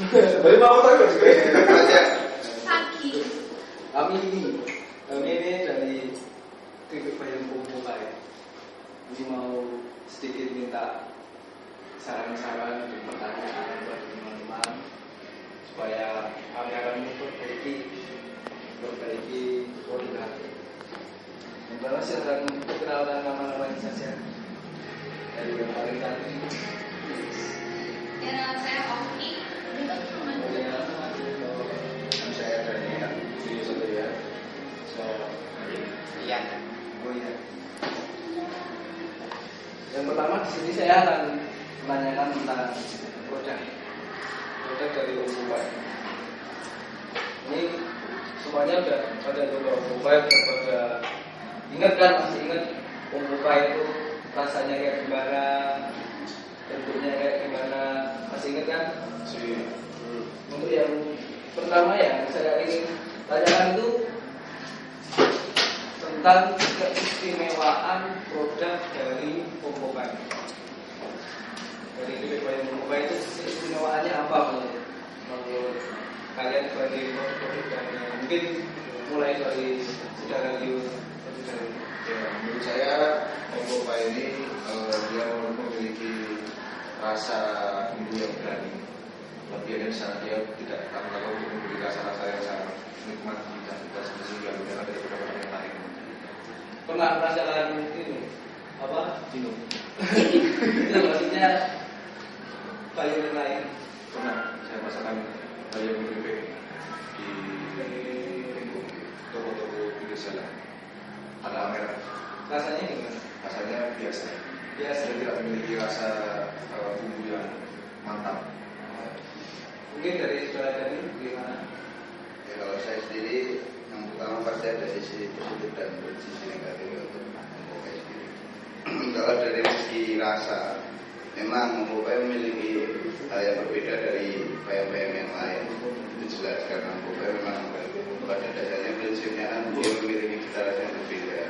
Balik mau tahu juga. Pagi. Kami ini dari Kripik Bayam Pemuka ya. Ini mau sedikit minta saran-saran dan pertanyaan buat teman-teman supaya kami akan memperbaiki koordinasi. Yang pertama silakan perkenalkan nama-namanya saja. Dari yang paling cantik. Ya, nama saya Oki. Saya Daniel, Studio Satria. So, iya. Oh iya. Yang pertama di sini saya akan menanyakan tentang produk dari Om Bupai. Ini semuanya udah pada coba Om Bupai, udah ingat kan, masih ingat Om Bupai itu rasanya kayak gimana, bentuknya kayak gimana, masih ingat kan? Untuk yang pertama ya saya ingin tanyakan itu tentang keistimewaan produk dari Om Bupai. Dari Kripik Bayam Pemuka itu keistimewaannya apa menurut kalian sebagai produk mungkin mulai dari sejarah radio. Ya, menurut saya Om Bupai ini dia memiliki rasa bumbu yang berani. Lebihnya di sana dia tidak akan untuk memberi rasa-rasa yang sangat nikmat dan tidak seperti yang ada dari produk yang lain. Pernah merasakan ini apa? Jinung. Itu maksudnya kayu yang lain. Pernah saya merasakan bayam Kripik di toko-toko pinggir jalan. Ada merah. Rasanya gimana? Rasanya biasa. Biasa. Dia tidak memiliki rasa bumbu yang mantap. Mungkin dari saudara tadi bagaimana? Ya, kalau saya sendiri yang pertama pasti ada sisi positif dan sisi negatif untuk Om Bupai sendiri. Kalau dari segi rasa, memang Om Bupai memiliki hal yang berbeda dari bayam-bayam yang lain. Itu jelas karena Om Bupai memang pada dasarnya prinsipnya kan dia memiliki cita rasa yang berbeda,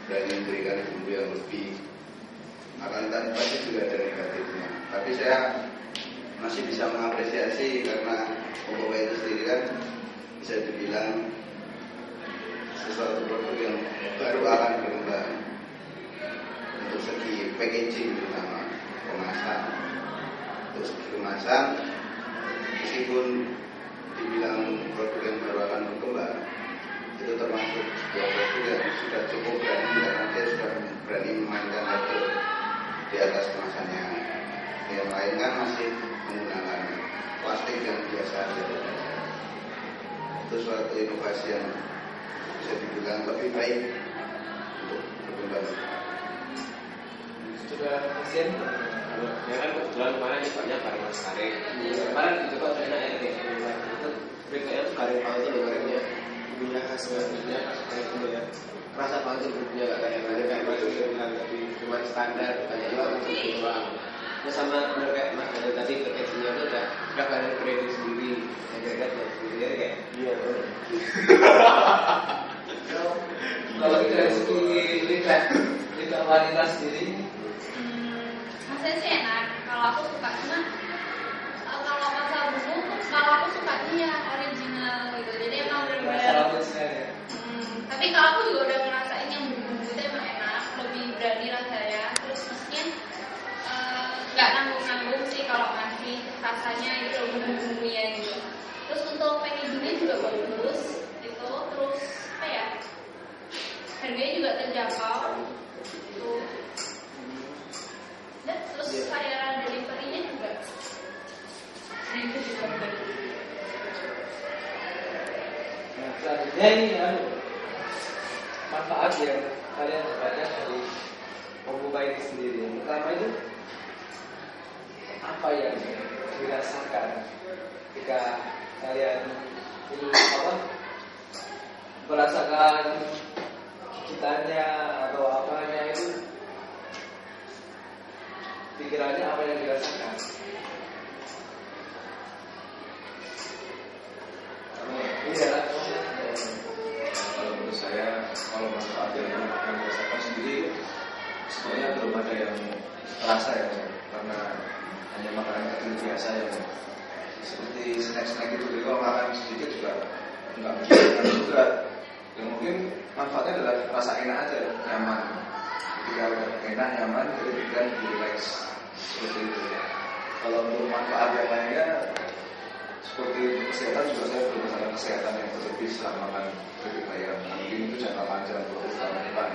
berani memberikan bumbu yang lebih. Akan tapi pasti juga ada negatifnya. Tapi saya masih bisa mengapresiasi karena Om Bupai itu sendiri kan bisa dibilang sesuatu produk yang baru akan berkembang untuk segi packaging terutama kemasan. Untuk segi kemasan meskipun dibilang produk yang baru akan berkembang, itu termasuk sebuah produk yang sudah cukup berani karena dia sudah berani memainkan harga di atas kemasannya. Yang lain kan masih menggunakan plastik yang biasa ada. Itu suatu inovasi yang bisa dibilang lebih baik untuk berkembang. Sudah pasien? Ya kan kebetulan kemarin banyak barang mas karet. Kemarin dicoba enak ya kayak itu bedanya tuh karet banget tuh gorengnya, bumbunya khas bangetnya kayak gitu ya. Rasa banget bumbunya gak kayak mana kayak mas udah bilang tapi cuma standar kayak itu langsung doang. Ya sama bener kayak mas ada tadi packagingnya tuh udah barang branding sendiri, agregat ya sendiri kayak iya. Kalau dari segi lidah wanita sendiri, Rasanya sih enak. Kalau aku suka cuma kalau masalah bumbu, kalau aku sukanya yang original gitu. Jadi emang benar-benar. masalah khususnya ya. Tapi kalau aku juga udah ngerasain yang bumbu itu emang enak, lebih berani rasanya. Terus maksudnya nggak nanggung-nanggung sih kalau ngasih rasanya itu bumbu-bumbunya gitu. Terus untuk packagingnya juga bagus itu. Terus apa ya? Harganya juga terjangkau. Tuh. Dan terus layanan delivery-nya juga itu juga bagus. Nah, selanjutnya ini manfaat yang kalian dapatkan dari Om Bupai ini sendiri. Yang pertama itu apa yang dirasakan ketika kalian ini merasakan gigitannya atau apanya itu, pikirannya apa yang dirasakan? Iya. Kalau menurut saya, kalau manfaat yang dirasakan sendiri sebenarnya belum ada yang terasa ya, karena hanya makanan kecil biasa yang seperti snack-snack itu. Jadi kalau makan sedikit juga nggak menjadikan juga. Yang mungkin manfaatnya adalah rasa enak aja, nyaman. Ketika enak, nyaman, jadi pikiran relax seperti itu. Kalau untuk manfaat yang lainnya seperti kesehatan juga saya belum masalah kesehatan yang berlebih setelah makan keripik ayam. Mungkin itu jangka panjang untuk tahun depan.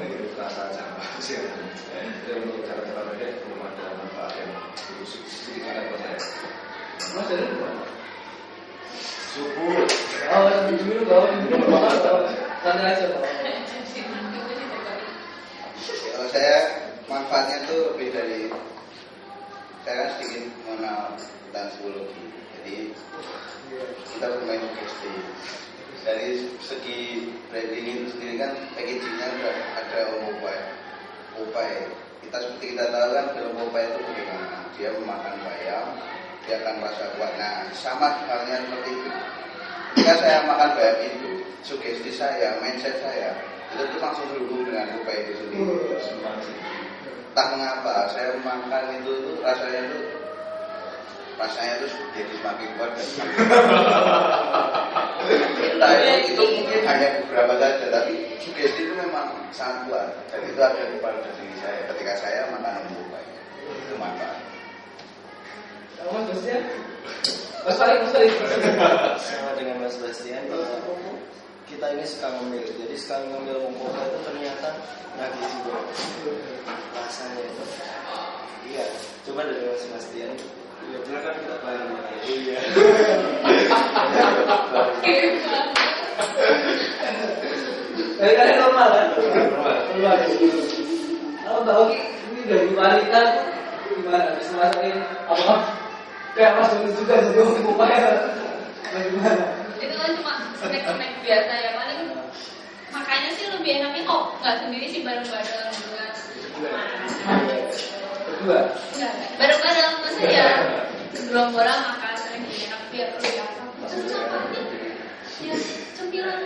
Itu terasa jangka panjang. Jadi untuk cara-cara pendek belum ada manfaat yang signifikan buat saya. Mas dari mana? Subuh. Oh, dulu bawa santai aja Pak. Kalau saya manfaatnya tuh lebih dari saya kan sedikit mengenal tentang psikologi. Jadi kita bermain sugesti. Dari segi branding itu sendiri kan packagingnya udah ada Popeye. Kita seperti kita tahu kan film Popeye itu bagaimana dia memakan bayam, dia akan merasa kuat. Nah sama halnya seperti itu. Ketika saya makan bayam itu, sugesti saya, mindset saya itu tuh langsung berhubung dengan Popeye itu sendiri. Entah mengapa saya makan itu rasanya tuh jadi semakin kuat dan entah itu mungkin hanya beberapa saja, tapi sugesti itu memang sangat kuat dan itu ada di pada diri saya ketika saya makan Popeye. Itu manfaat. Mas Bastian? Mas Farid. Sama dengan Mas Bastian, kita ini suka ngemil. Jadi sekali ngemil Popeye itu ternyata nagih juga rasanya itu. Iya, coba dari Mas Bastian. Ya benar kan kita bareng. Iya. Kalian normal kan? Normal. Kalau Mbak Oki ini dari wanita gimana? Bisa masakin apa? Kayak Mas Doni juga jadi upaya. Bagaimana? Itu kan cuma snack biasa ya, paling makanya sih lebih enaknya kok nggak sendiri sih bareng-bareng dengan Berdua? enggak bareng-bareng masa ya gerombolan makan lebih enak biar lebih apa ya cemilan.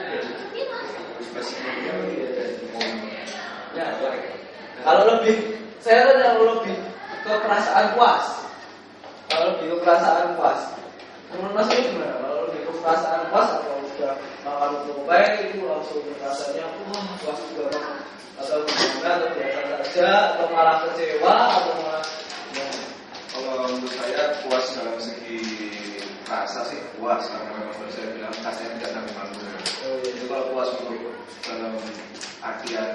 Ya, kalau lebih saya kan yang lebih ke perasaan puas. Kalau lebih ke perasaan puas, menurut Mas ini gimana? Kalau lebih ke perasaan puas atau udah makan Popeye itu langsung rasanya wah puas banget, atau gimana, atau biasa saja, atau malah kecewa, atau malah Kalau menurut saya puas dalam segi rasa sih puas, karena memang seperti saya bilang rasanya tidak sampai mampu. Jadi kalau puas untuk dalam artian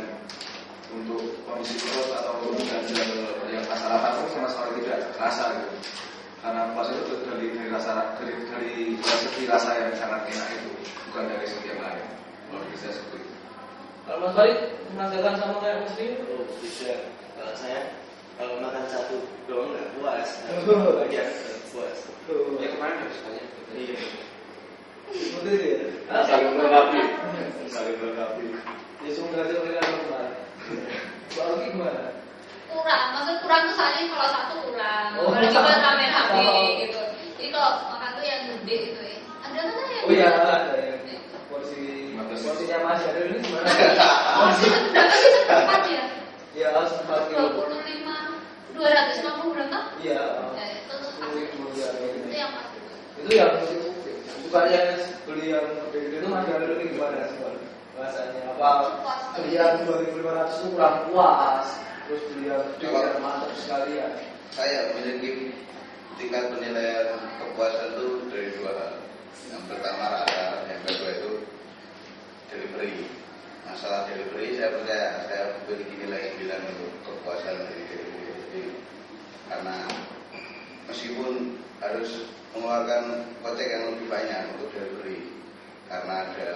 untuk kondisi perut atau untuk ganjal yang rasa lapar itu sama sekali tidak rasa gitu. Karena puas itu dari segi rasa yang sangat enak itu, bukan dari segi yang lain. Kalau bisa seperti itu. kalau Mas Farid merasakan sama kayak Mas Dini? Oh, bisa. Kalau saya kalau makan satu doang nggak puas. Bagian puas. Ya kemarin habis banyak. Iya. seperti itu ya? Saling melengkapi. Ya semoga aja mereka normal. Mbak Oki gimana? Kurang, maksud kurang tuh soalnya kalau satu kurang, Oh. apalagi buat rame-rame Oh. gitu. Jadi kalau makan tuh yang gede gitu ya. Ada kan yang Oh iya, ada yang porsinya Mas Yadil ini gimana? porsi berapa sih seperempat ya? Ya, sempat 25, 250 berapa? Iya. Ya, itu Itu yang pas. itu yang bukannya beli yang gede itu Mas Yadil ini gimana sih Pak? Rasanya apa? Beli yang 2.500 itu kurang puas, terus beli yang gede yang mantap sekali ya. Saya memiliki tingkat penilaian kepuasan itu dari dua hal. Yang pertama rasa, yang kedua itu delivery. Masalah delivery saya percaya saya memiliki nilai 9 untuk kepuasan dari delivery. Jadi, karena meskipun harus mengeluarkan kocek yang lebih banyak untuk delivery karena ada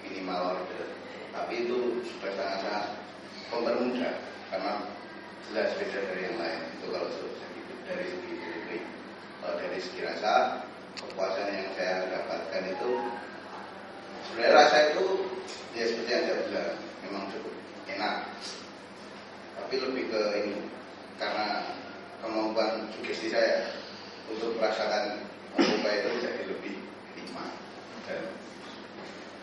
minimal order, tapi itu sudah sangat-sangat mempermudah karena jelas beda dari yang lain. Itu kalau dari segi delivery. Kalau dari segi rasa, kepuasan yang saya dapatkan itu sebenarnya rasa itu ya seperti yang saya bilang memang cukup enak, tapi lebih ke ini karena kemampuan sugesti saya untuk merasakan Popeye itu jadi lebih nikmat. Dan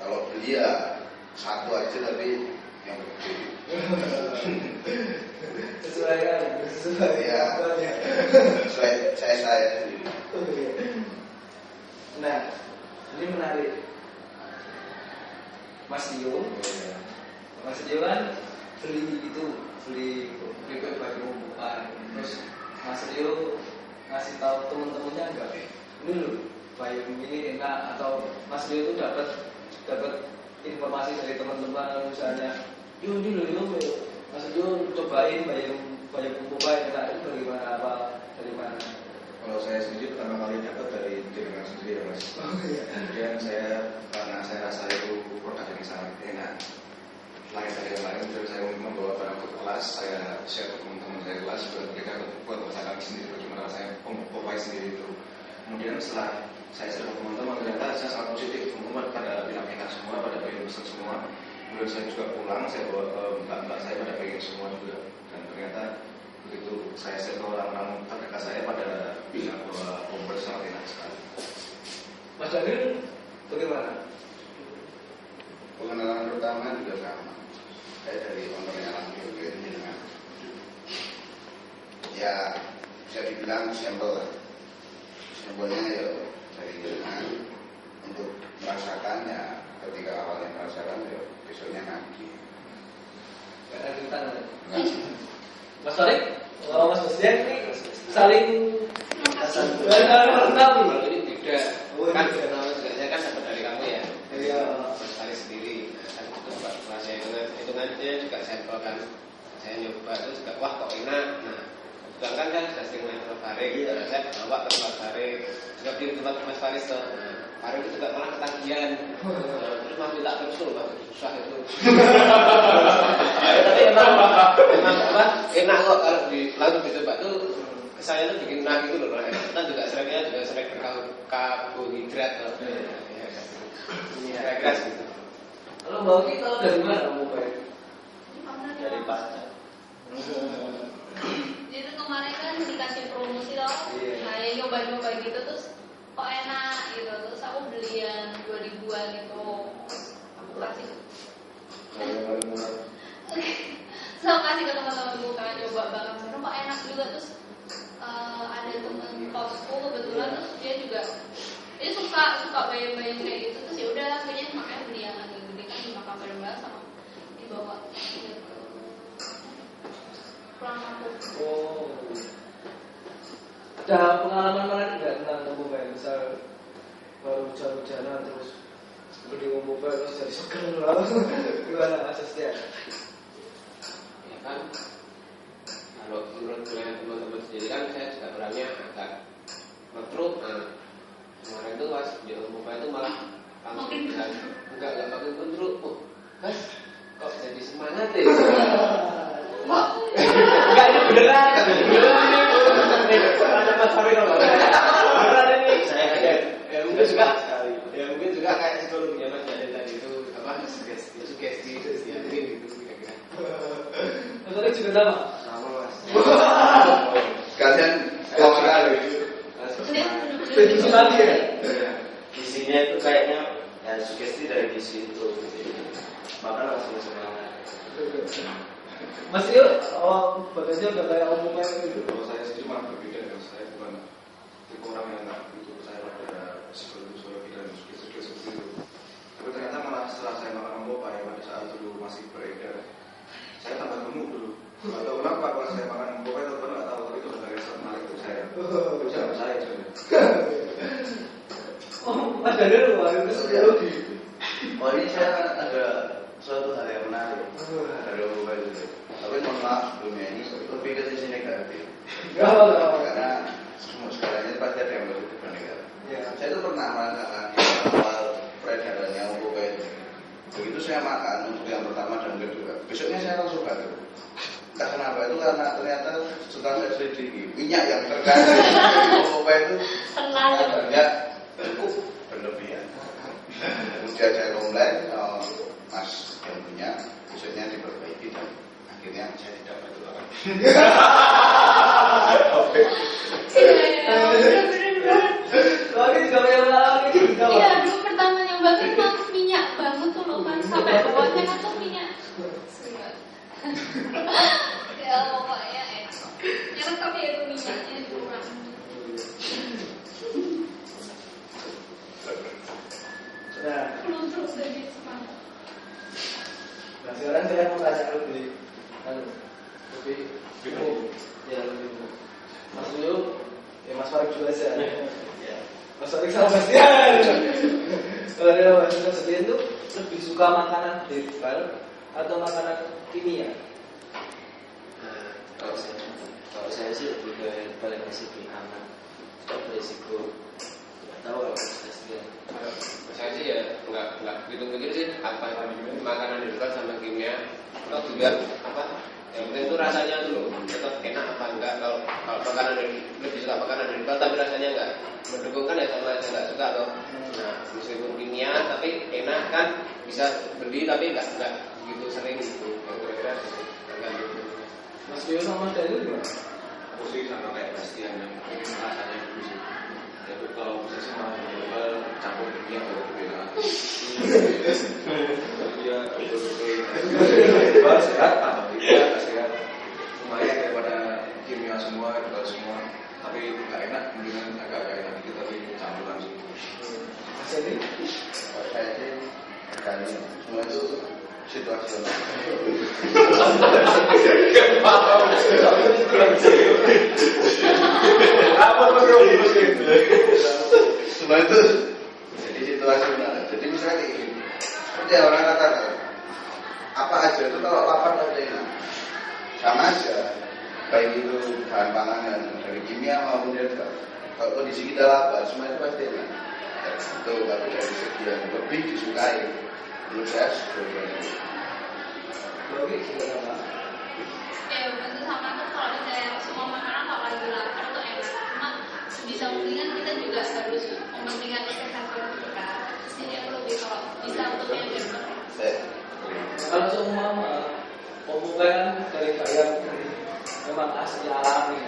kalau beli ya satu aja tapi yang gede. Sesuai Ya, sesuai saya sendiri. Nah, ini menarik. Mas Dio kan beli baju umpukan. Terus Mas Dio ngasih tahu teman-temannya enggak? Ini loh, payung ini enak. Atau Mas Dio itu dapat informasi dari teman-teman misalnya, yuk ini loh, Mas Dio cobain payung umpukan enak. Itu dari mana? Kalau saya sendiri pertama kali dapat dari jenengan sendiri ya Mas. Kemudian karena saya rasa itu produk yang sangat enak. Lain dari yang lain, kemudian saya membawa barang ke kelas, saya share ke teman-teman saya kelas, juga mereka buat masakan sendiri bagaimana rasanya Popeye sendiri itu. Kemudian setelah saya share ke teman-teman, ternyata saya sangat positif, teman-teman pada bilang enak semua, pada pengen pesan semua. Kemudian saya juga pulang, saya bawa ke mbak-mbak saya pada pengen semua juga. Dan ternyata begitu saya share ke orang-orang terdekat saya pada bilang bahwa Popeye sangat enak sekali. Mas Daniel bagaimana? Pengenalan pertama juga sama. Saya dari kontornya langsung ke jenengan. Ya bisa dibilang sampel. Sampelnya ya dari jenengan untuk merasakan ya, ketika awalnya merasakan ya besoknya ngaji. Gak ada kita. Mas Farid, Mas Hussein ini saling Kalau ini beda. Kan saya kan dapat dari kamu ya. Iya. Mas Farid sendiri. Setelah saya hitungannya juga sampel kan. Saya nyoba itu juga wah kok enak. Nah, sedangkan kan sudah sering main Mas Farid. Saya bawa ke Mas Farid. Juga di tempat Mas Farid tuh. Farid itu juga malah ketagihan. Terus mau minta terus tuh, susah itu. Tapi emang apa? Enak kok kalau langsung dicoba tuh. Kesannya tuh bikin nagih gitu loh. Kita juga sering berkarbohidrat loh. Kira-kira gitu. Kalau Mbak Oki tahu dari mana Popeye? Dari pasar. Jadi kemarin kan dikasih promosi loh, nah yang nyoba-nyoba gitu terus kok enak gitu, terus aku beli yang 2000-an gitu, aku kasih. So kasih ke teman-temanku kan nyoba banget, kok enak juga terus ada teman kosku kebetulan terus dia suka bayang-bayang kayak gitu terus ya udah akhirnya makanya beli yang agak gede kan 5 kamar mbak sama dibawa gitu. Pulang aku. Oh. Ada pengalaman menarik nggak tentang Popeye? Misal baru hujan-hujanan terus beli Popeye terus jadi seger lah. Gimana Mas Hussein? Ya kan. Kalau menurut teman-teman sendiri kan saya juga orangnya agak ngetruk. Kemarin itu pas di Popeye itu malah langsung bilang enggak makin ngetruk. Mas kok jadi semangat ya? Enggak ini beneran. Ada Mas Farid beneran ini. Saya ya mungkin juga kayak psikologinya Mas Daniel tadi itu apa sugesti mungkin gitu kira-kira. Mas Farid juga sama. Sama Mas. Kalian lama kali. Prediksi lagi ya. Isinya itu kayaknya ya sugesti dari isi itu. Maka langsung semangat. Mas Rio, badannya udah kayak Popeye gitu. Kalau saya sendiri malah berbeda ya, saya bukan tipe orang yang enggak begitu percaya pada psikologi dan sugesti seperti itu. Tapi ternyata malah setelah saya makan Popeye pada saat dulu masih beredar, saya tambah gemuk dulu. Nggak tahu kenapa pas saya makan Popeye tetap nggak tahu, tapi itu dari resep menarik untuk saya. Itu jangan saya sebenarnya. Oh, Mas Daniel itu psikologi. Oh ini saya ada suatu hal yang menarik dari Popeye itu. Tapi mohon maaf sebelumnya ini lebih ke sisi negatif. Karena semua segalanya pasti ada yang positif dan negatif. Ya. Saya itu pernah merasakan awal peredarannya Popeye itu. Begitu saya makan untuk yang pertama dan kedua, besoknya saya langsung batuk. Entah kenapa itu karena ternyata setelah saya selidiki minyak yang terkandung Popeye itu kadarnya cukup berlebihan. Kemudian saya komplain, Mas yang punya besoknya diperbaiki dan akhirnya saya tidak batuk lagi. Oke. Lagi juga yang lagi juga. Iya, dulu pertama yang bagus mah minyak banget tuh loh kan sampai bawahnya kan tuh minyak. Ya pokoknya enak. Enak tapi itu minyaknya kurang. Nah, belum terus dari semangat. nah sekarang saya mau tanya lebih umum, ya lebih umum. Mas Rio, ya Mas Farid juga aja. Mas Farid sama Mas Dian. Kalau dia Mas Dian itu lebih suka makanan herbal atau makanan kimia? Kalau saya sih lebih ke herbal yang masih lebih aman, tidak beresiko. Nggak tahu kalau Mas. Saya sih ya nggak begitu sih apa makanan herbal sama kimia atau juga apa yang penting itu rasanya dulu tetap enak apa enggak. Kalau makanan lebih suka makanan herbal tapi rasanya enggak mendukung kan ya sama aja nggak suka atau nah meskipun kimia tapi enak kan bisa beli tapi enggak begitu sering gitu kira-kira tergantung. Mas Rio sama Mas Dian itu gimana? Aku sih sama kayak Bastian yang rasanya itu sih. Tapi kalau bisa sih malah herbal campur kimia baru beda. Dia herbal sehat, tambah kimia sehat. Lumayan daripada kimia semua, herbal semua. Tapi nggak enak, mendingan agak enak dikit tapi campuran sih. Mas Edi? Kalau saya sih kali semua itu situasional. Semua itu jadi situasional. Jadi misalnya kayak gini, seperti yang orang katakan, apa aja itu kalau lapar pasti enak, sama aja. Baik itu bahan panganan dari kimia maupun herbal. Kalau kondisi kita lapar, semua itu pasti enak. Itu tapi dari segi yang lebih disukai, menurut saya sebetulnya. Oke, gimana? Ya tentu sama tuh kalau misalnya semua makanan kalau lagi lapar tuh enak. Cuma sebisa mungkin kan kita juga harus mementingkan kesehatan kita. Jadi aku lebih kalau bisa untuk yang herbal. Kalau seumpama pembukaan dari bayam memang asli alami,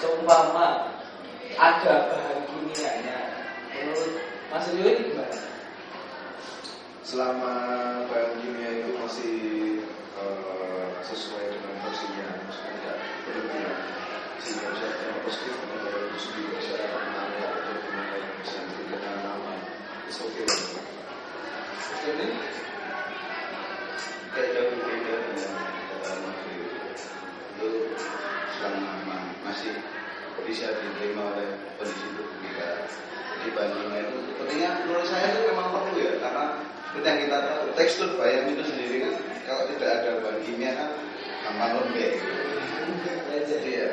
seumpama ada bahan kimianya, menurut Mas Rio ini gimana? Selama bahan kimia itu masih sesuai dengan porsinya, maksudnya tidak berlebihan, sehingga bisa terlalu positif atau itu sendiri bisa menambah atau gimana yang bisa diberikan nama, it's okay. Jadi Kayak jauh berbeda dengan kata Mas Rio. Itu selama masih bisa diterima oleh kondisi tubuh kita. Jadi bandingnya itu pentingnya menurut saya itu memang perlu ya, karena seperti yang kita tahu tekstur bayam itu sendiri kan kalau tidak ada bahan kimia kan gampang lembek gitu. Jadi ya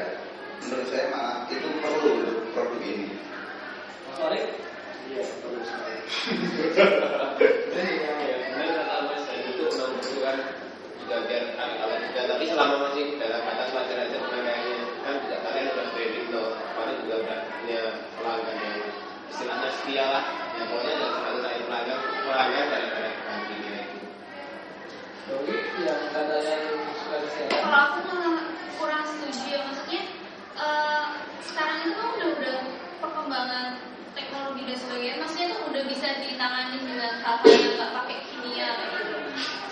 menurut saya malah itu perlu untuk produk ini. Mas Farid? Iya, perlu sekali. Benar kata Mas Dian itu membutuhkan juga biar awet juga, tapi selama masih dalam batas wajar aja pemakaiannya kan juga kalian udah branding tuh, kalian juga udah punya pelanggan yang istilahnya setia lah, ya pokoknya jangan selalu cari pelanggan dari bahan kimia itu. Jadi yang katanya suka kesehatan. Kalau aku malah kurang setuju ya, maksudnya sekarang itu kan udah perkembangan teknologi dan sebagainya, maksudnya tuh udah bisa ditangani dengan hal-hal yang nggak pakai kimia kayak gitu.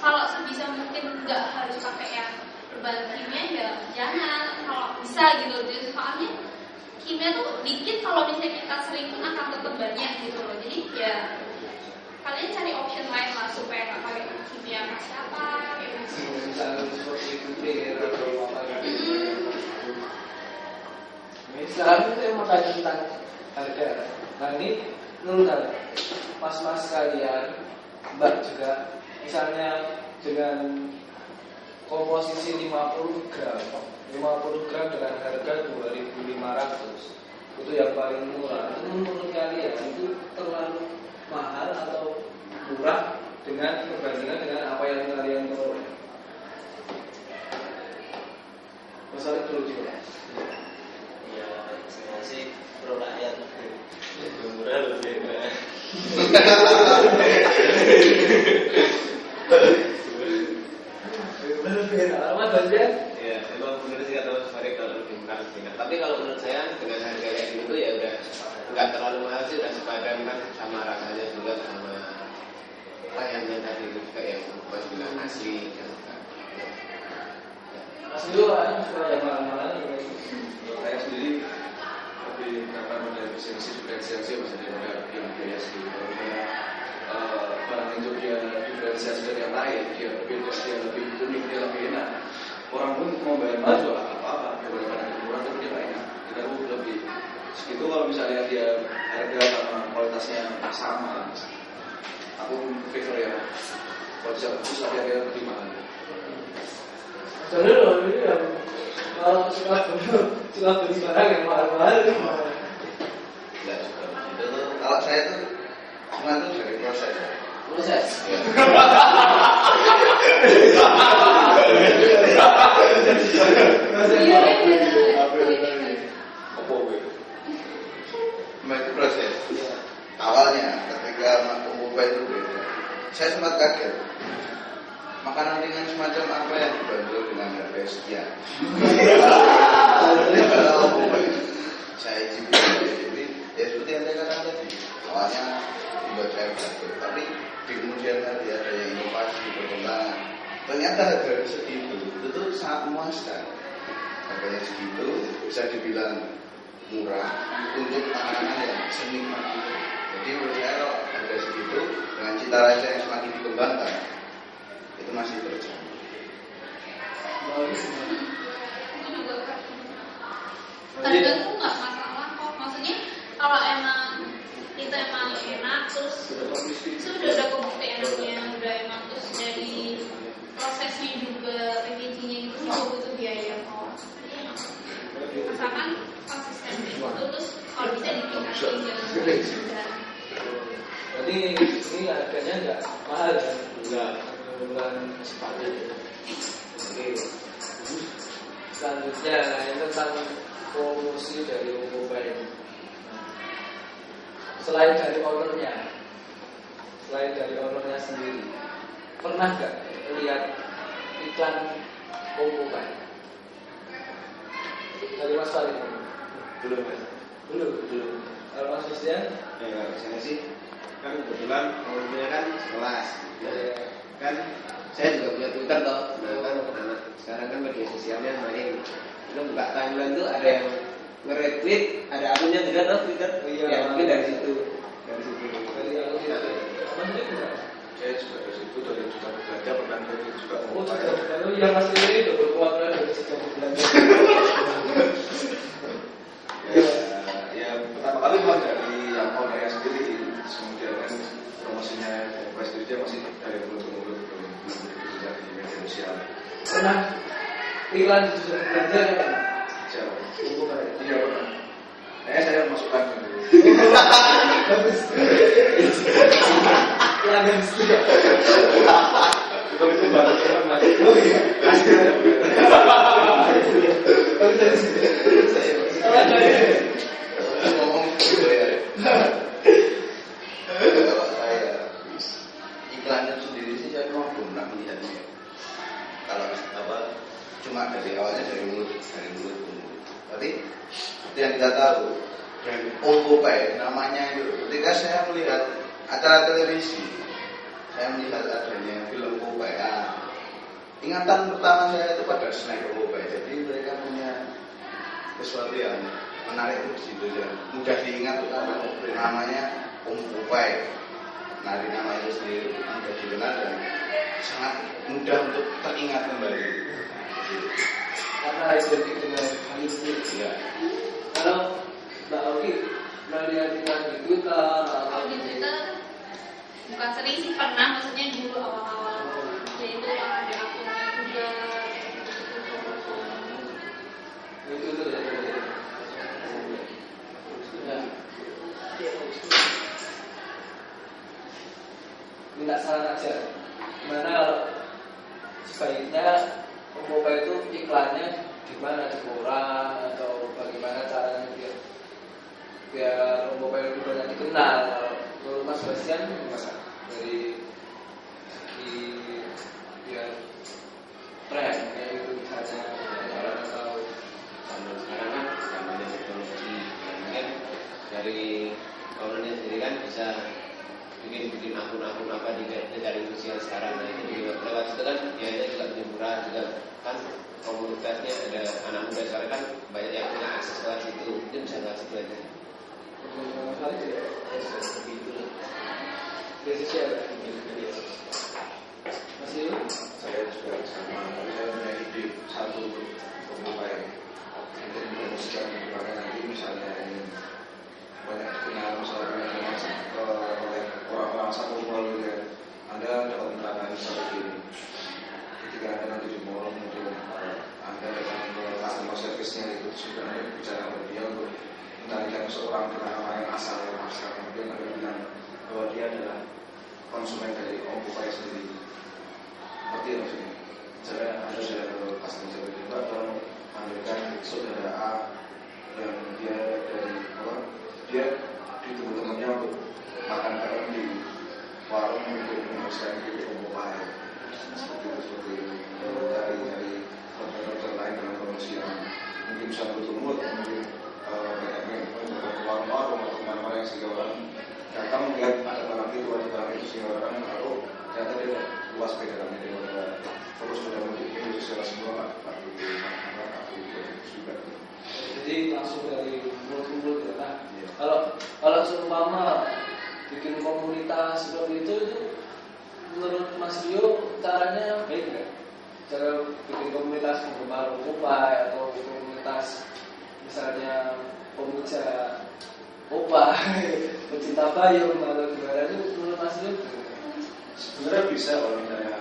Kalau sebisa mungkin nggak harus pakai yang berbahan kimia ya jangan, kalau bisa gitu. Soalnya kimia tuh dikit, kalau misalnya kita sering pun akan tetap banyak gitu loh. Jadi ya kalian cari option lain lah supaya nggak pakai kimia kasih apa kayak gitu. Misalnya seperti kupir atau apa gitu. Sekarang saya mau tanya tentang harga. Nah ini menurut kalian, mas-mas kalian, mbak juga, misalnya dengan komposisi 50 gram dengan harga 2.500, itu yang paling murah. Itu menurut kalian itu terlalu mahal atau murah dengan perbandingan dengan apa yang kalian peroleh? Masalah dulu juga. Ya, saya sih pro rakyat. Lebih murah lebih enak. Lebih enak, amat banget. Ya, memang benar sih kata Mas Farid kalau lebih murah lebih enak. Tapi kalau menurut saya dengan harga kayak gitu ya udah nggak terlalu mahal sih, udah sepadan kan sama rasanya juga sama layannya tadi juga yang buat bilang asli kan. Mas Dio kan suka yang mahal-mahal. Saya sendiri lebih karena model efisiensi juga efisiensi masih daripada yang biaya sendiri. orang itu dia diferensiasi dari yang lain, dia beda, dia lebih unik, dia lebih enak. Orang pun mau bayar mahal juga apa-apa, daripada murah tapi dia nggak enak. Jadi aku lebih segitu kalau misalnya dia harga sama kualitasnya sama, aku prefer ya kalau bisa bagus tapi harga lebih mahal. Jadi loh ini yang kalau suka beli barang yang mahal-mahal itu Tidak juga begitu. Kalau saya tuh cuma tuh dari proses. proses. Iya, Apa gue? Cuma itu proses. Awalnya ketika umum itu beda, saya sempat kaget. Makanan ringan semacam apa yang dibanderol dengan harga sekian? Kalau saya cicipi, ya seperti yang saya katakan tadi, awalnya dibuat saya kaget, tapi di kemudian hari ada yang inovasi perkembangan. Ternyata harga segitu itu sangat memuaskan. Harganya segitu bisa dibilang murah untuk makanan yang senikmat itu. Jadi menurut saya kalau harga segitu dengan cita rasa yang semakin dikembangkan itu masih terjaga. Harga tuh nggak masalah kok. Maksudnya kalau emang itu emang enak, terus sudah ada kebukti enaknya, udah emang terus dari prosesnya juga packagingnya itu juga butuh biaya kok. Asalkan konsisten itu terus kalau bisa ditingkatin jangan berlebihan. Berarti ini harganya nggak mahal ya? Enggak. Bulan sepatu. Oke. Selanjutnya ini tentang promosi dari mobile. Selain dari ownernya sendiri, pernah nggak lihat iklan mobile? Dari Mas Farid? Belum Mas. Belum. Kalau Mas Christian? Ya kalau saya sih kan kebetulan umurnya kan sekelas. Kan saya juga punya Twitter toh. Nah kan sekarang kan media sosialnya main. Itu buka timeline tuh ada yang nge-retweet, ada akunnya juga toh Twitter. Oh, iya. Ya mungkin dari situ. Dari aku tidak. Mas Farid juga? Saya juga dari situ dari juga belajar pernah dari juga Oh, iya Mas ini double kuadran dari sejak belanja. Ya pertama kali memang dari yang ownernya sendiri, kemudian kan promosinya sendiri dia masih dari mulut ke mulut belum begitu di media sosial. Pernah iklan di sejak belanja kan? Siapa? Mobile. Iya pernah. Saya masukkan Bagus. Pelanggan setia. itu baru teman mas. Oh iya. Bagus dari situ. Ngomong gitu ya. Kalau saya iklan itu sendiri sih saya memang belum pernah melihatnya. Kalau apa cuma dari awalnya dari mulut ke mulut. Tapi seperti yang kita tahu dari Ombopai namanya itu ketika saya melihat acara televisi, saya melihat adanya film Ombopai. Ingatan pertama saya itu pada snack Ombopai. Jadi mereka punya sesuatu yang menarik di situ ya. Mudah diingat itu namanya Ombopai. Dari nama itu sendiri mudah dikenal dan sangat mudah untuk teringat kembali. Karena identik dengan itu. Ya. Kalau Mbak Oki pernah lihat iklan di Twitter Kalau di Twitter bukan sering sih, pernah, maksudnya dulu awal-awal yaitu ada akunnya juga itu ya. Minta saran aja. Gimana kalau sebaiknya mobile itu iklannya gimana, di koran atau bagaimana caranya biar mobile itu banyak dikenal? Kalau Mas Bastian gimana dari segi biar tren kayak gitu misalnya orang tahu? Zaman sekarang kan zamannya teknologi, mungkin dari ownernya sendiri kan bisa bikin akun-akun apa di media sosial sekarang. Nah itu juga lewat itu kan biayanya juga lebih murah juga kan, komunitasnya ada anak muda sekarang kan banyak yang punya akses lewat situ, itu bisa lewat situ aja. Kali tidak seperti itu. Media sosial. bisa ikut mobile seperti dari konten lain dengan promosi yang mungkin bisa bertumbuh atau mungkin ke warung-warung atau kemana-mana yang sehingga orang datang melihat ada barang itu sehingga orang tahu ternyata dia luas pegangannya daripada fokus pada mudik ini secara semua aku juga. Jadi langsung dari mulut ya. Nah, kalau seumpama bikin komunitas seperti itu menurut Mas Rio caranya baik nggak? Cara bikin komunitas penggemar Popeye atau komunitas misalnya pemuja Popeye, pecinta payung atau gimana itu menurut Mas Rio? Sebenarnya bisa kalau misalnya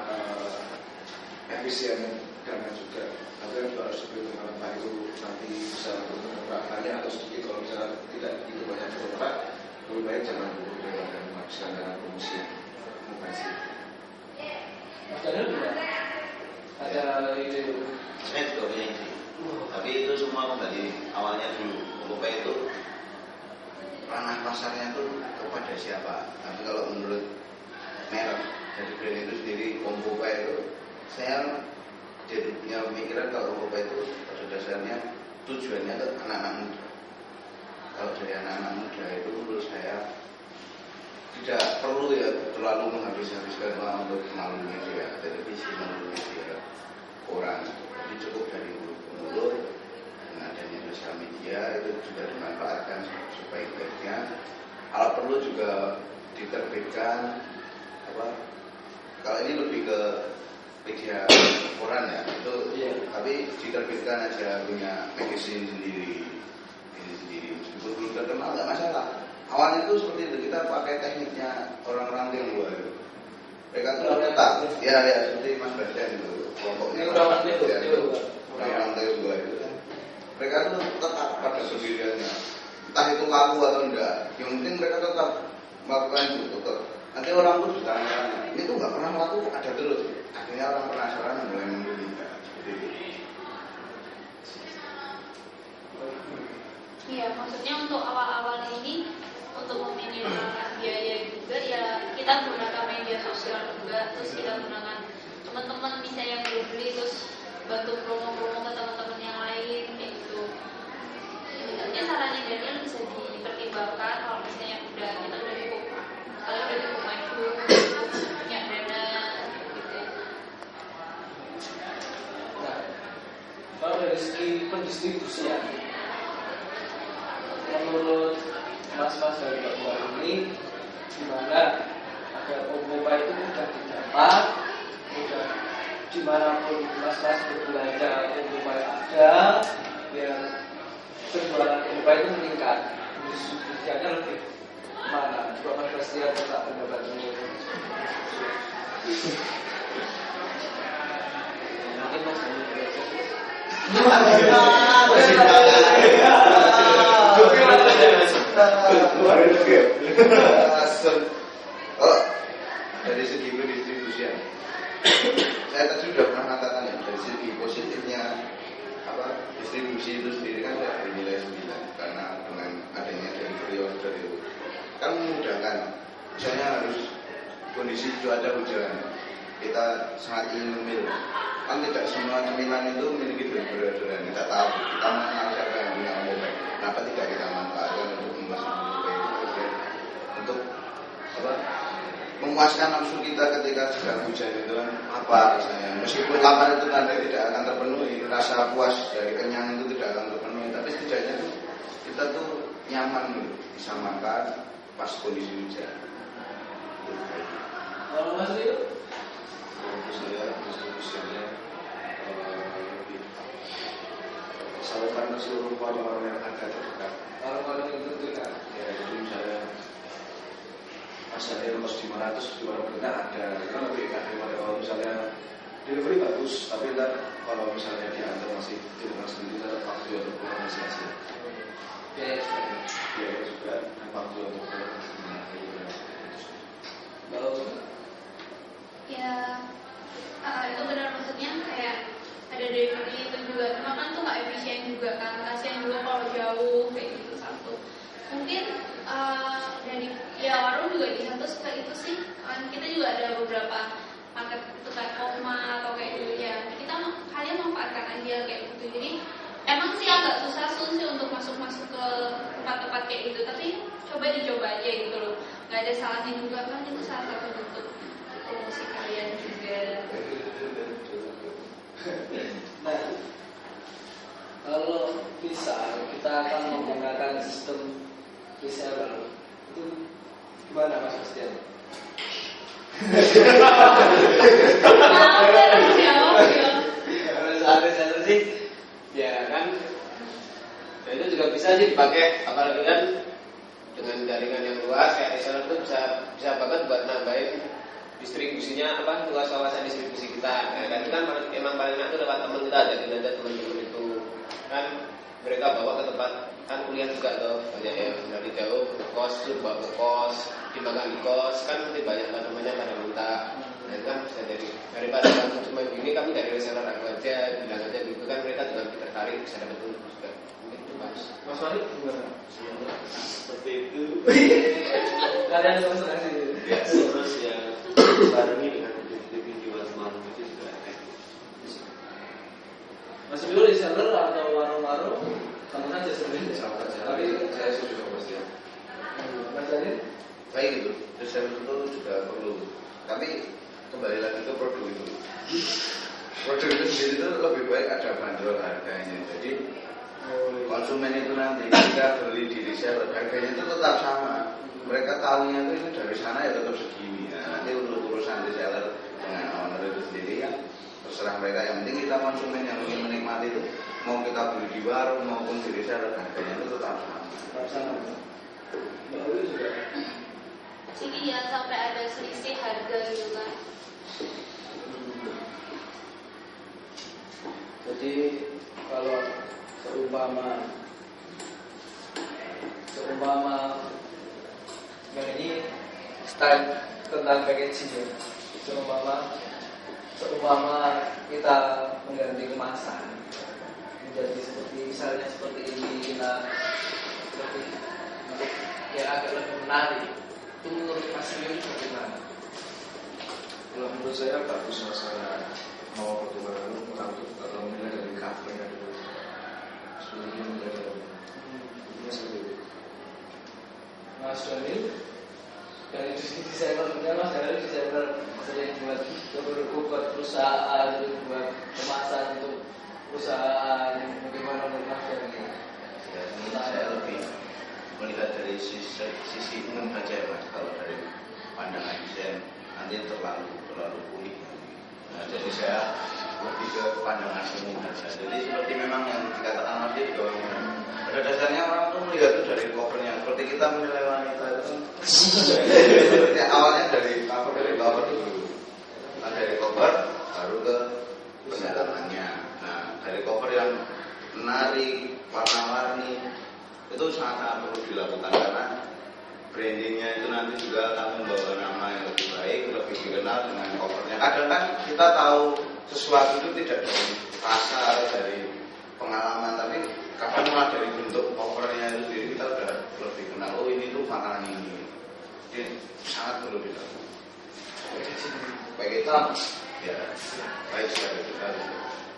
efisien karena juga tapi kan juga harus sebelum entah itu nanti bisa bergerak banyak atau sedikit. Kalau misalnya tidak itu banyak bergerak, lebih baik jangan dulu daripada menghabiskan dengan promosi mubazir. Mas Daniel gimana? Ada ide? Saya juga punya ide. Tapi itu semua kembali awalnya dulu. Popeye itu ranah pasarnya itu kepada siapa? Tapi kalau menurut merek dari brand itu sendiri, Popeye itu saya jadi punya pemikiran kalau Popeye itu pada dasarnya tujuannya ke anak-anak muda. Kalau dari anak-anak muda itu menurut saya tidak perlu ya terlalu menghabis-habiskan uang untuk melalui media televisi, melalui media koran. Jadi cukup dari mulut dengan adanya sosial media itu juga dimanfaatkan sebaik-baiknya. Kalau perlu juga diterbitkan kalau ini lebih ke media koran ya itu tapi diterbitkan aja punya magazine sendiri ini sendiri meskipun belum terkenal nggak masalah. Awalnya itu seperti itu, kita pakai tekniknya orang-orang Tionghoa itu. Mereka tuh tetap ya seperti Mas Badan itu kelompoknya orang-orang Tionghoa itu kan mereka tuh tetap pada pendiriannya entah itu laku atau enggak yang penting mereka tetap melakukan itu tetap. Nanti orang tuh ditanya ini tuh nggak pernah laku ada terus. Akhirnya orang penasaran mulai membeli. Iya, maksudnya untuk awal-awal ini untuk meminimalkan biaya juga ya kita gunakan media sosial juga, terus kita gunakan teman-teman bisa yang belum beli terus bantu promo-promo ke teman-teman yang lain kayak gitu. Sebenarnya sarannya Daniel bisa dipertimbangkan kalau misalnya kita udah cukup kalian udah cukup maju punya dana gitu. Nah, kalau dari segi pendistribusian, menurut mas-mas dari Papua ini gimana agar Popeye itu mudah didapat, mudah dimanapun mas-mas berbelanja Popeye ada, biar penjualan Popeye itu meningkat, distribusiannya lebih mana? Coba Mas Bastian tetap pendapatnya. Mungkin Mas dari segi pendistribusian saya tadi sudah pernah katakan ya dari segi positifnya distribusi itu sendiri kan sudah bernilai 9 karena dengan adanya dari pre-order itu kan memudahkan misalnya harus kondisi cuaca hujan kita sangat ingin memilih kan tidak semua cemilan itu memiliki pre-orderan kita tahu kita mengenal siapa yang punya Popeye kenapa tidak kita manfaatkan untuk memasang Popeye untuk memuaskan nafsu kita ketika sedang hujan itu kan apa rasanya meskipun lapar itu nanti tidak akan terpenuhi rasa puas dari kenyang itu tidak akan terpenuhi tapi setidaknya tuh kita tuh nyaman gitu bisa makan pas kondisi hujan. kalau Mas Rio? Menurut saya distribusinya lebih salurkan ke seluruh warung-warung yang ada terdekat. Warung-warung yang terdekat. Ya jadi misalnya masanya kos di mana terus di warung kita ada kan lebih enak daripada kalau misalnya delivery bagus tapi ntar kalau misalnya diantar masih di rumah sendiri tetap waktu untuk pulang masih hasil biaya juga dan waktu untuk pulang Kalau ya itu benar maksudnya kayak ada delivery itu juga cuma kan tuh nggak efisien juga kan kasihan juga kalau jauh kayak gitu satu mungkin dari ya warung juga di satu seperti itu sih misalkan kita juga ada beberapa market itu kayak koma atau kayak gitu ya, kalian manfaatkan aja kayak gitu. Jadi emang sih agak susah sih untuk masuk ke tempat-tempat kayak gitu, tapi dicoba aja gitu loh, nggak ada salahnya juga kan, itu salah satu bentuk promosi kalian juga. Nah, kalau misal kita akan menggunakan sistem reseller, itu gimana Mas Bastian? Kalau soal reseller sih, ya kan, ya itu juga bisa sih dipakai, apalagi kan dengan jaringan yang luas kayak reseller itu bisa banget buat nambahin distribusinya, luas kawasan distribusi kita. Nah, kan itu kan emang paling enak itu lewat teman kita, jadi nanti teman-teman itu kan mereka bawa ke tempat kan kuliah juga tuh, banyak yang dari jauh kos tuh bawa ke kos, dimakan di kos, kan nanti banyak teman-temannya pada minta. Nah itu kan bisa jadi, daripada kamu cuma gini, kami dari reseller aku aja, bilang aja gitu kan, mereka juga lebih tertarik, bisa dapat untung juga. Mungkin itu bagus. Mas Farid gimana? Seperti itu. Kalian ada masalah sih? Ya, terus yang barengi dengan aktiviti warung-warung itu juga Mas Bill reseller atau warung-warung sama saja sebenarnya. Sama saja. Tapi Saya setuju sama Mas Dian. Mas Daniel? Kayak gitu, desain itu juga perlu. Tapi kembali lagi ke produk itu. Produk itu sendiri itu lebih baik ada bandrol harganya. Jadi konsumen itu nanti ketika beli di reseller harganya itu tetap sama. Mereka tahunya itu ini dari sana ya tetap segini. Nah, nanti untuk urusan reseller dengan owner itu sendiri ya terserah mereka. Yang penting kita konsumen yang ingin menikmati itu mau kita beli di warung maupun di reseller harganya itu tetap sama. Tetap sama. Mbak Uli juga. Jadi jangan sampai ada selisih harga gitu kan. Jadi kalau seumpama yang ini style tentang packaging ya. Seumpama kita mengganti kemasan menjadi misalnya seperti ini, kita lebih untuk yang agak lebih menarik. Itu menurut Mas Rio bagaimana? Kalau menurut saya bagus masalah mau pertumbuhan kalau mulai dari kafe dan seluruhnya menjadi seperti itu. Mas Daniel dari desainer, Mas Daniel desainer sering buat perusahaan, buat kemasan untuk perusahaan. Bagaimana menurut Mas Daniel? Ya, menurut saya lebih melihat dari sisi umum saja ya Mas. Kalau dari pandangan desain nanti terlalu unik. Nah, jadi saya lebih ke pandangan umum saja. Jadi seperti memang yang dikatakan Mas Dia juga pada dasarnya orang tuh melihat itu dari covernya. Seperti kita menilai wanita itu seperti awalnya dari cover dulu. Nah, dari cover baru ke pendalamannya. Nah, dari cover yang menarik, warna-warni itu sangat perlu dilakukan karena brandingnya itu nanti juga akan membawa nama yang lebih baik, lebih dikenal dengan covernya. Kadang kan kita tahu sesuatu itu tidak dari rasa atau dari pengalaman, tapi kadang malah dari bentuk covernya itu sendiri kita udah lebih kenal. Oh ini tuh makanan ini. Jadi sangat perlu dilakukan. Baik itu, ya baik sekali kita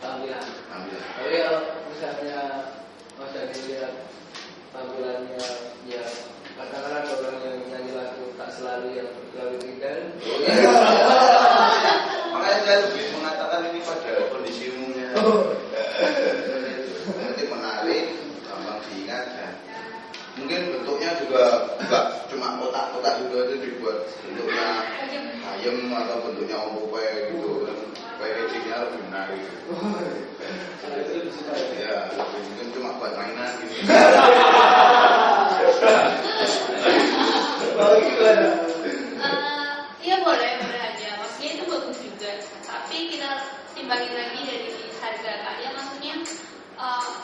Tampilan. ambil. Tapi kalau misalnya Mas Daniel lihat tampilannya ya kadang-kadang ada orang yang nyanyi lagu tak selalu yang berlalu tinggal. Makanya saya lebih mengatakan ini pada kondisi umumnya. Nanti menarik, gampang diingat ya. Mungkin bentuknya juga enggak cuma kotak-kotak juga itu dibuat bentuknya ayam atau bentuknya opo gitu. Packagingnya lebih menarik. Ya, mungkin cuma buat mainan gitu. Iya boleh aja. Maksudnya itu bagus juga. Tapi kita timbangin lagi dari harga kalian. Maksudnya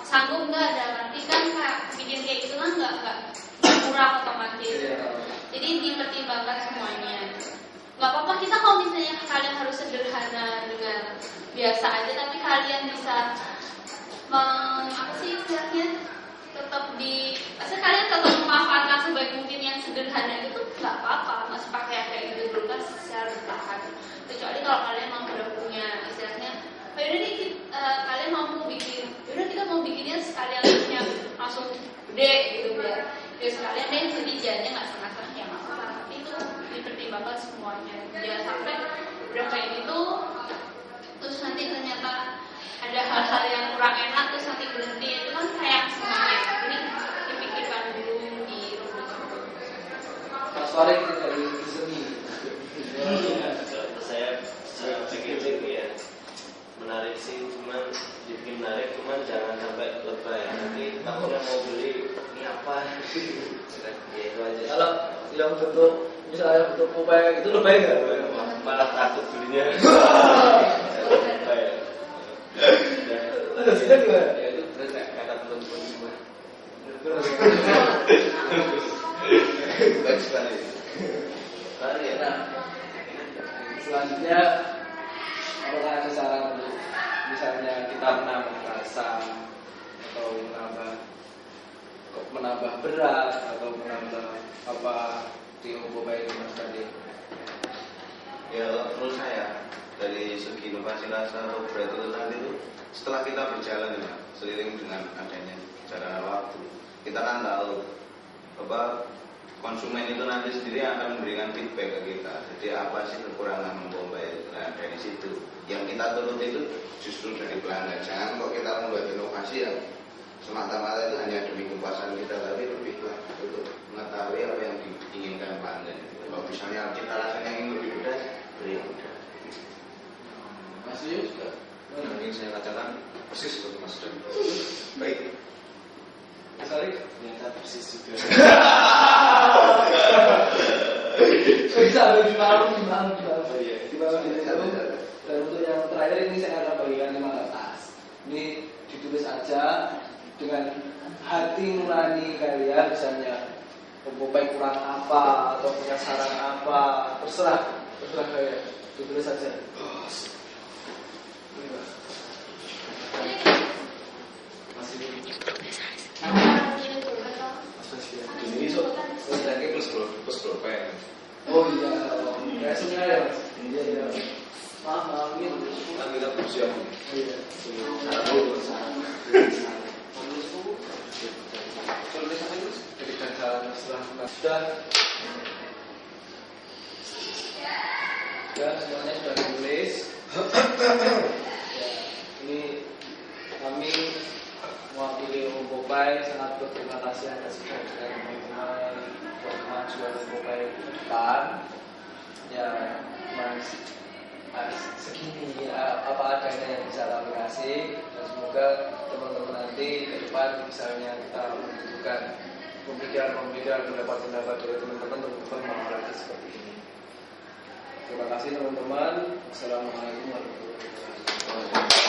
sanggup nggak, dalam arti kan bikin kayak gitu kan nggak murah otomatis. Jadi dipertimbangkan semuanya. Nggak apa-apa kita kalau misalnya kalian harus sederhana dengan biasa aja, tapi kalian bisa maksudnya kalian tetap memanfaatkan sebaik mungkin yang sederhana itu nggak apa-apa, masih pakai kayak gitu dulu kan kalau kalian mau udah punya istilahnya, oh yaudah nih kalian mampu bikin, yaudah kita mau bikinnya sekalian yang langsung gede gitu biar sekalian deh, jadi jalannya nggak setengah-setengah ya nggak apa-apa, tapi itu dipertimbangkan semuanya, jangan sampai udah kayak gitu terus nanti ternyata ada hal-hal yang kurang enak terus nanti berhenti, itu kan sayang semuanya, jadi dipikirkan dulu di rumah. Mas Farid dari seni. Saya pikir ya menarik sih, cuman dibikin menarik, cuman jangan sampai lebay. Nanti takutnya mau beli ini apa? Ya itu aja. Kalau yang bentuk misalnya bentuk upaya itu lebay nggak? Malah takut belinya. Lebay. Sudah gimana? Ya itu terus kata teman-teman semua. Baik sekali. Nah, selanjutnya apakah ada saran untuk misalnya kita menambah rasa atau menambah berat atau menambah apa di upaya ini Mas tadi? Ya menurut saya dari segi inovasi rasa atau berat itu tadi itu setelah kita berjalan ya, seiring dengan adanya jalan waktu, kita kan tahu bahwa konsumen itu nanti sendiri akan memberikan feedback ke kita. Jadi apa sih kekurangan Bombay? Nah dari situ yang kita turuti itu justru dari pelanggan. Jangan kok kita membuat inovasi yang semata-mata itu hanya demi kepuasan kita, tapi lebihlah untuk mengetahui apa yang diinginkan pelanggan. Kalau misalnya kita rasanya ingin lebih mudah, beri yang mudah. Mas Yus juga. Yang ingin saya katakan persis seperti Mas Dan. Baik. Mas Farid? Ternyata persis juga. Bisa di malam. Oh iya. Di malam itu. Dan untuk yang terakhir ini saya akan bagikan 5 kertas. Ini ditulis aja dengan hati nurani kalian, misalnya Bombay kurang apa atau punya saran apa, terserah kalian, ditulis aja. Masih Ini sebenarnya plus pulpen. oh iya, ya sebenarnya ya Mas. Iya. Maaf gitu. Kan kita bersiap. Iya. Sudah semuanya sudah ditulis. Ini kami mewakili Bombay sangat berterima kasih atas kehadiran teman-teman buat kemajuan Bombay ke depan. Ya, Mas segini apa adanya yang bisa kami kasih, dan semoga teman-teman nanti ke depan misalnya kita membutuhkan pemikiran pendapat dari teman-teman mengolah seperti ini. Terima kasih teman-teman. Assalamualaikum warahmatullahi wabarakatuh.